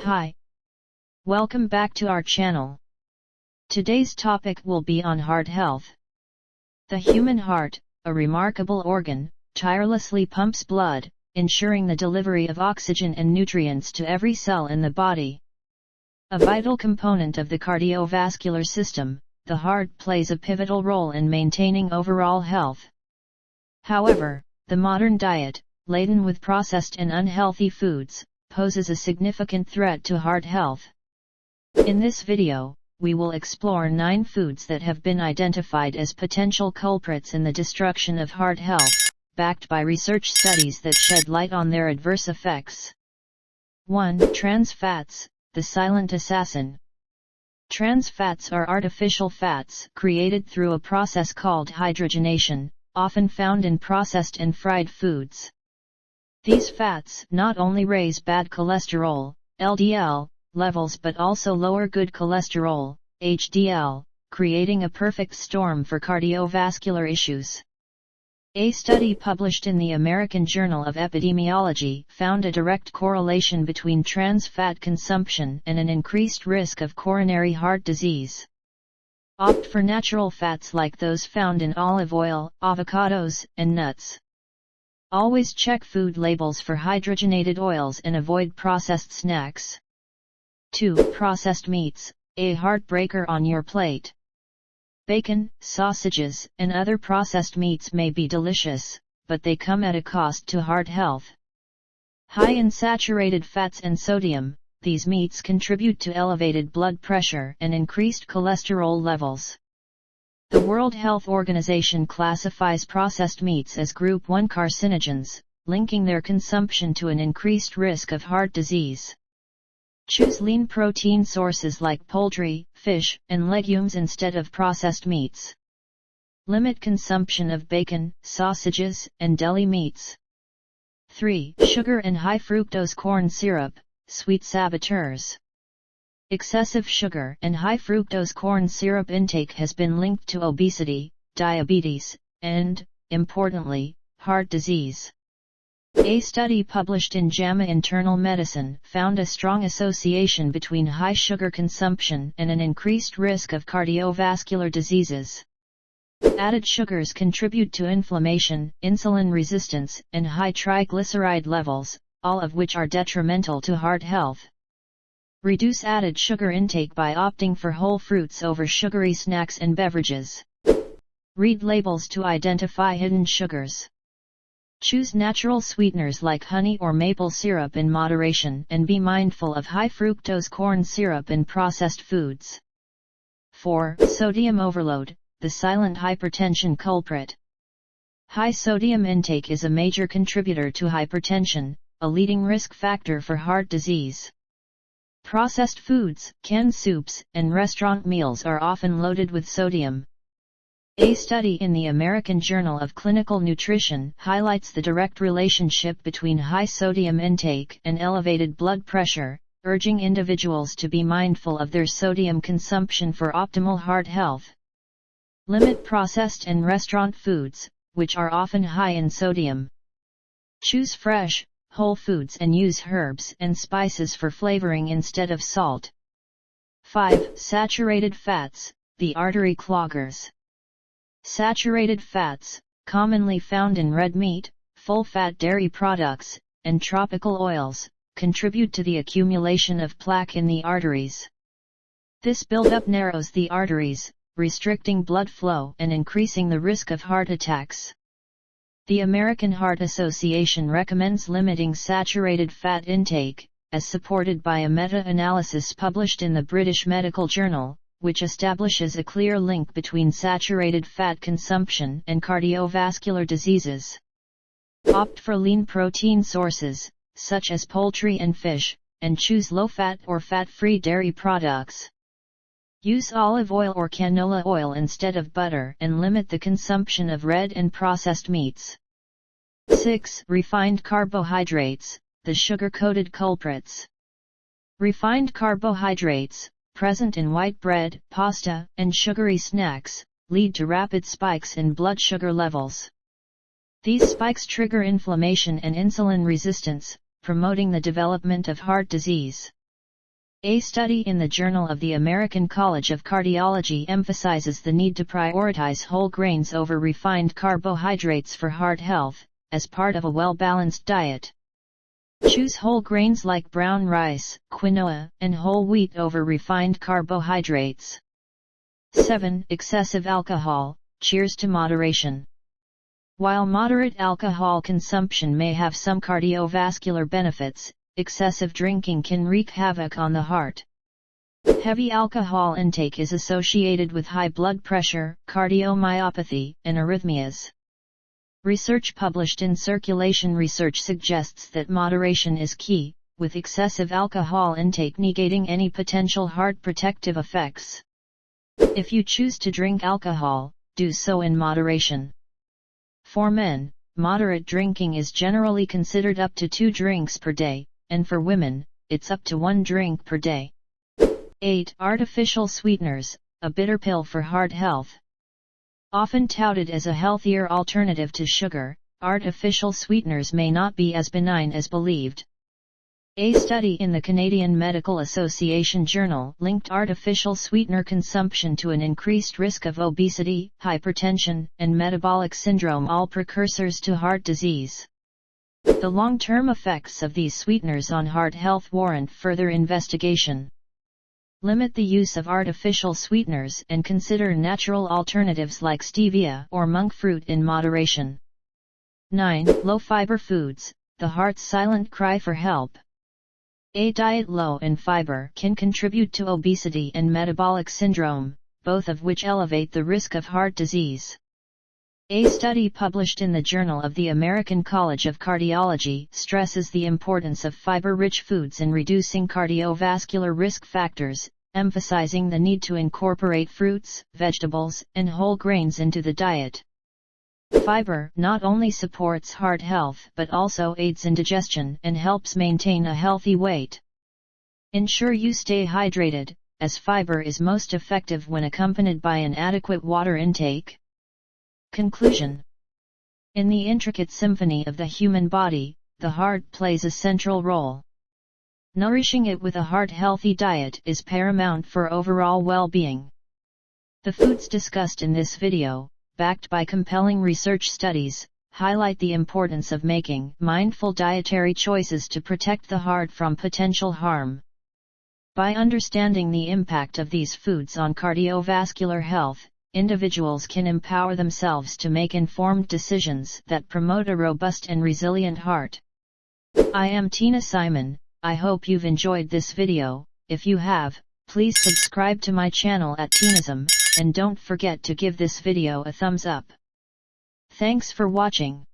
Hi. Welcome back to our channel. Today's topic will be on heart health. The human heart, a remarkable organ, tirelessly pumps blood, ensuring the delivery of oxygen and nutrients to every cell in the body. A vital component of the cardiovascular system, the heart plays a pivotal role in maintaining overall health. However, the modern diet, laden with processed and unhealthy foods, poses a significant threat to heart health. In this video, we will explore 9 foods that have been identified as potential culprits in the destruction of heart health, backed by research studies that shed light on their adverse effects. 1. Trans fats, the silent assassin. Trans fats are artificial fats created through a process called hydrogenation, often found in processed and fried foods. These fats not only raise bad cholesterol, LDL, levels but also lower good cholesterol, HDL, creating a perfect storm for cardiovascular issues. A study published in the American Journal of Epidemiology found a direct correlation between trans fat consumption and an increased risk of coronary heart disease. Opt for natural fats like those found in olive oil, avocados, and nuts. Always check food labels for hydrogenated oils and avoid processed snacks. 2. Processed meats, a heartbreaker on your plate. Bacon, sausages, and other processed meats may be delicious, but they come at a cost to heart health. High in saturated fats and sodium, these meats contribute to elevated blood pressure and increased cholesterol levels. The World Health Organization classifies processed meats as Group 1 carcinogens, linking their consumption to an increased risk of heart disease. Choose lean protein sources like poultry, fish, and legumes instead of processed meats. Limit consumption of bacon, sausages, and deli meats. 3. Sugar and high fructose corn syrup, sweet saboteurs. Excessive sugar and high fructose corn syrup intake has been linked to obesity, diabetes, and, importantly, heart disease. A study published in JAMA Internal Medicine found a strong association between high sugar consumption and an increased risk of cardiovascular diseases. Added sugars contribute to inflammation, insulin resistance, and high triglyceride levels, all of which are detrimental to heart health. Reduce added sugar intake by opting for whole fruits over sugary snacks and beverages. Read labels to identify hidden sugars. Choose natural sweeteners like honey or maple syrup in moderation and be mindful of high fructose corn syrup in processed foods. 4. Sodium overload, the silent hypertension culprit. High sodium intake is a major contributor to hypertension, a leading risk factor for heart disease. Processed foods, canned soups, and restaurant meals are often loaded with sodium. A study in the American Journal of Clinical Nutrition highlights the direct relationship between high sodium intake and elevated blood pressure, urging individuals to be mindful of their sodium consumption for optimal heart health. Limit processed and restaurant foods, which are often high in sodium. Choose fresh, whole foods and use herbs and spices for flavoring instead of salt. 5. Saturated fats, the artery cloggers. Saturated fats, commonly found in red meat, full-fat dairy products, and tropical oils, contribute to the accumulation of plaque in the arteries. This buildup narrows the arteries, restricting blood flow and increasing the risk of heart attacks. The American Heart Association recommends limiting saturated fat intake, as supported by a meta-analysis published in the British Medical Journal, which establishes a clear link between saturated fat consumption and cardiovascular diseases. Opt for lean protein sources, such as poultry and fish, and choose low-fat or fat-free dairy products. Use olive oil or canola oil instead of butter and limit the consumption of red and processed meats. 6. Refined carbohydrates, the sugar-coated culprits. Refined carbohydrates, present in white bread, pasta, and sugary snacks, lead to rapid spikes in blood sugar levels. These spikes trigger inflammation and insulin resistance, promoting the development of heart disease. A study in the Journal of the American College of Cardiology emphasizes the need to prioritize whole grains over refined carbohydrates for heart health, as part of a well-balanced diet. Choose whole grains like brown rice, quinoa, and whole wheat over refined carbohydrates. 7. Excessive alcohol. Cheers to moderation. While moderate alcohol consumption may have some cardiovascular benefits, excessive drinking can wreak havoc on the heart. Heavy alcohol intake is associated with high blood pressure, cardiomyopathy, and arrhythmias. Research published in Circulation Research suggests that moderation is key, with excessive alcohol intake negating any potential heart protective effects. If you choose to drink alcohol, do so in moderation. For men, moderate drinking is generally considered up to 2 drinks per day, and for women, it's up to 1 drink per day. 8. Artificial sweeteners, a bitter pill for heart health. Often touted as a healthier alternative to sugar, artificial sweeteners may not be as benign as believed. A study in the Canadian Medical Association Journal linked artificial sweetener consumption to an increased risk of obesity, hypertension, and metabolic syndrome, all precursors to heart disease. The long-term effects of these sweeteners on heart health warrant further investigation. Limit the use of artificial sweeteners and consider natural alternatives like stevia or monk fruit in moderation. 9. Low-fiber foods, the heart's silent cry for help. A diet low in fiber can contribute to obesity and metabolic syndrome, both of which elevate the risk of heart disease. A study published in the Journal of the American College of Cardiology stresses the importance of fiber-rich foods in reducing cardiovascular risk factors, emphasizing the need to incorporate fruits, vegetables, and whole grains into the diet. Fiber not only supports heart health but also aids in digestion and helps maintain a healthy weight. Ensure you stay hydrated, as fiber is most effective when accompanied by an adequate water intake. Conclusion. In the intricate symphony of the human body, the heart plays a central role. Nourishing it with a heart-healthy diet is paramount for overall well-being. The foods discussed in this video, backed by compelling research studies, highlight the importance of making mindful dietary choices to protect the heart from potential harm. By understanding the impact of these foods on cardiovascular health, individuals can empower themselves to make informed decisions that promote a robust and resilient heart. I am Tina Simon. I hope you've enjoyed this video. If you have, please subscribe to my channel at Tinasm, and don't forget to give this video a thumbs up. Thanks for watching.